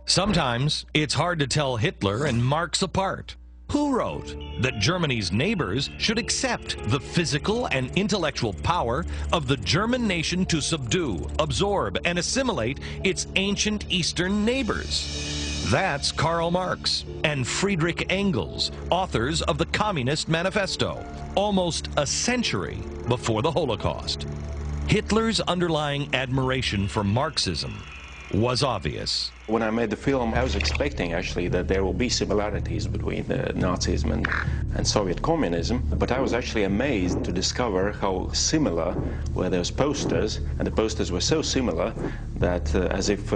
Sometimes it's hard to tell Hitler and Marx apart. Who wrote that Germany's neighbors should accept the physical and intellectual power of the German nation to subdue, absorb, and assimilate its ancient Eastern neighbors? That's Karl Marx and Friedrich Engels, authors of the Communist Manifesto, almost a century before the Holocaust. Hitler's underlying admiration for Marxism was obvious. When I made the film, I was expecting actually that there will be similarities between Nazism and Soviet communism, but I was actually amazed to discover how similar were those posters, and the posters were so similar that as if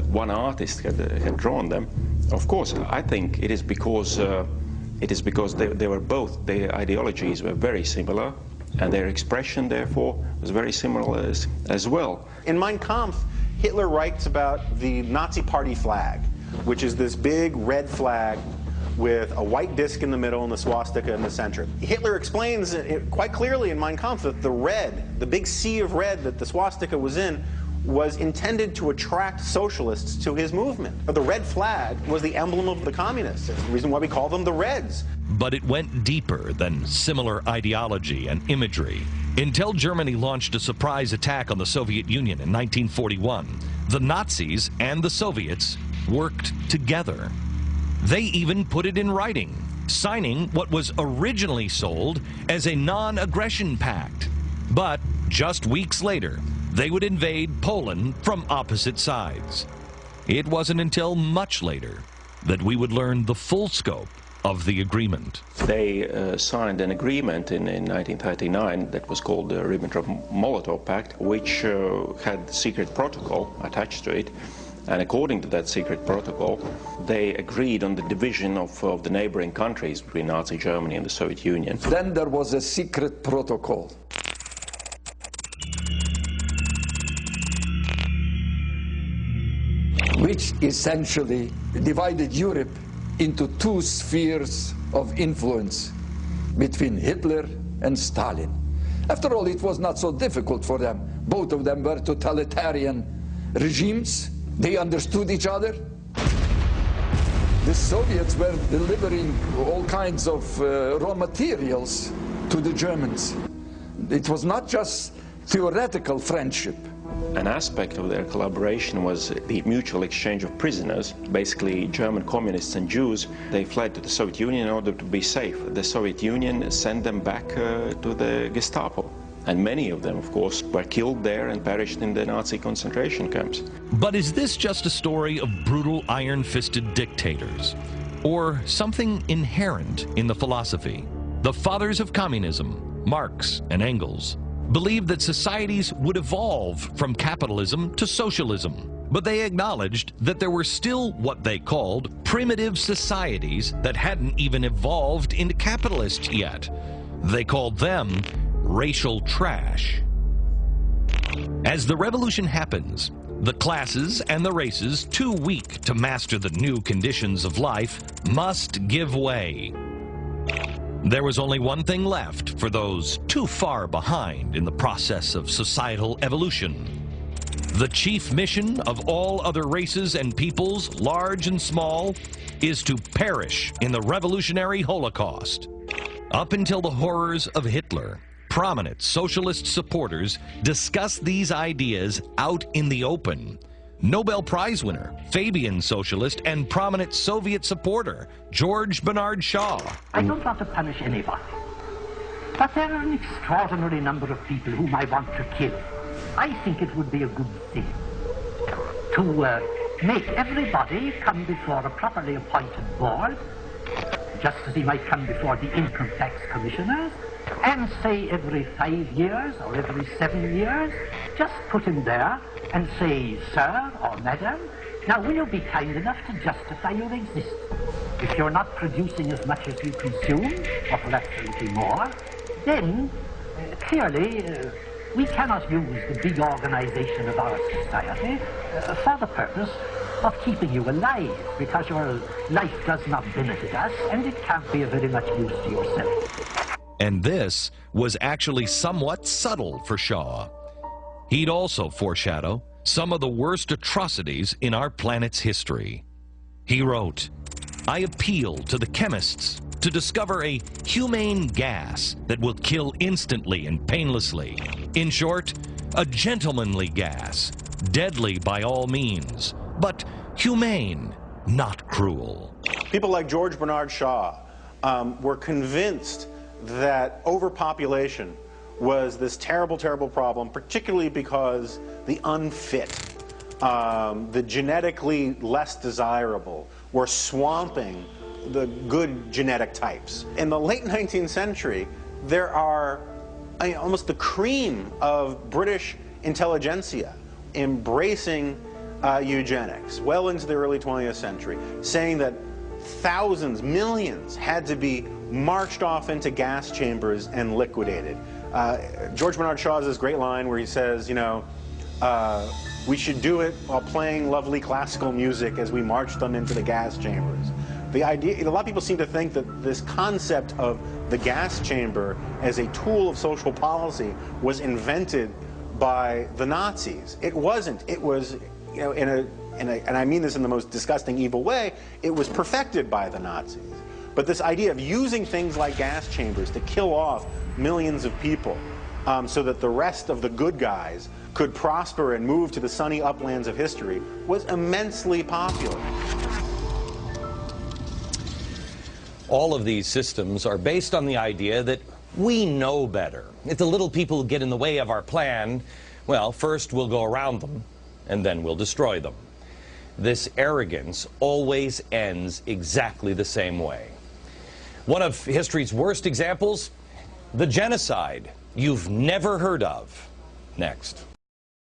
one artist had drawn them. Of course, I think it is because they were both, their ideologies were very similar, and their expression, therefore, was very similar as well. In Mein Kampf, Hitler writes about the Nazi party flag, which is this big red flag with a white disc in the middle and the swastika in the center. Hitler explains quite clearly in Mein Kampf that the red, the big sea of red that the swastika was in, was intended to attract socialists to his movement. But the red flag was the emblem of the communists. It's the reason why we call them the Reds. But it went deeper than similar ideology and imagery. Until Germany launched a surprise attack on the Soviet Union in 1941, the Nazis and the Soviets worked together. They even put it in writing, signing what was originally sold as a non-aggression pact. But just weeks later, they would invade Poland from opposite sides. It wasn't until much later that we would learn the full scope of the agreement. They signed an agreement in 1939 that was called the Ribbentrop-Molotov Pact, which had a secret protocol attached to it. And according to that secret protocol, they agreed on the division of the neighboring countries between Nazi Germany and the Soviet Union. Then there was a secret protocol. Which essentially divided Europe into two spheres of influence between Hitler and Stalin. After all, it was not so difficult for them. Both of them were totalitarian regimes. They understood each other. The Soviets were delivering all kinds of raw materials to the Germans. It was not just theoretical friendship. An aspect of their collaboration was the mutual exchange of prisoners. Basically, German communists and Jews, they fled to the Soviet Union in order to be safe. The Soviet Union sent them back to the Gestapo. And many of them, of course, were killed there and perished in the Nazi concentration camps. But is this just a story of brutal, iron-fisted dictators? Or something inherent in the philosophy? The fathers of communism, Marx and Engels, believed that societies would evolve from capitalism to socialism. But they acknowledged that there were still what they called primitive societies that hadn't even evolved into capitalists yet. They called them racial trash. As the revolution happens, the classes and the races too weak to master the new conditions of life must give way. There was only one thing left for those too far behind in the process of societal evolution. The chief mission of all other races and peoples, large and small, is to perish in the revolutionary Holocaust. Up until the horrors of Hitler, prominent socialist supporters discussed these ideas out in the open. Nobel Prize winner, Fabian socialist, and prominent Soviet supporter, George Bernard Shaw. I don't want to punish anybody, but there are an extraordinary number of people whom I want to kill. I think it would be a good thing to make everybody come before a properly appointed board, just as he might come before the income tax commissioners, and say every 5 years or every 7 years, just put him there and say, sir or madam, now will you be kind enough to justify your existence? If you're not producing as much as you consume, or perhaps a little more, then clearly we cannot use the big organization of our society for the purpose of keeping you alive, because your life does not benefit us and it can't be of very much use to yourself. And this was actually somewhat subtle for Shaw. He'd also foreshadow some of the worst atrocities in our planet's history. He wrote, "I appeal to the chemists to discover a humane gas that will kill instantly and painlessly. In short, a gentlemanly gas, deadly by all means, but humane, not cruel." People like George Bernard Shaw were convinced that overpopulation was this terrible, terrible problem, particularly because the unfit, the genetically less desirable, were swamping the good genetic types. In the late 19th century, there are almost the cream of British intelligentsia embracing eugenics, well into the early 20th century, saying that thousands, millions had to be marched off into gas chambers and liquidated. George Bernard Shaw has this great line where he says, you know, we should do it while playing lovely classical music as we march them into the gas chambers. The idea, a lot of people seem to think that this concept of the gas chamber as a tool of social policy was invented by the Nazis. It wasn't. It was, you know, and I mean this in the most disgusting, evil way, it was perfected by the Nazis. But this idea of using things like gas chambers to kill off millions of people so that the rest of the good guys could prosper and move to the sunny uplands of history was immensely popular. All of these systems are based on the idea that we know better. If the little people get in the way of our plan, well, first we'll go around them, and then we'll destroy them. This arrogance always ends exactly the same way. One of history's worst examples, the genocide you've never heard of. Next.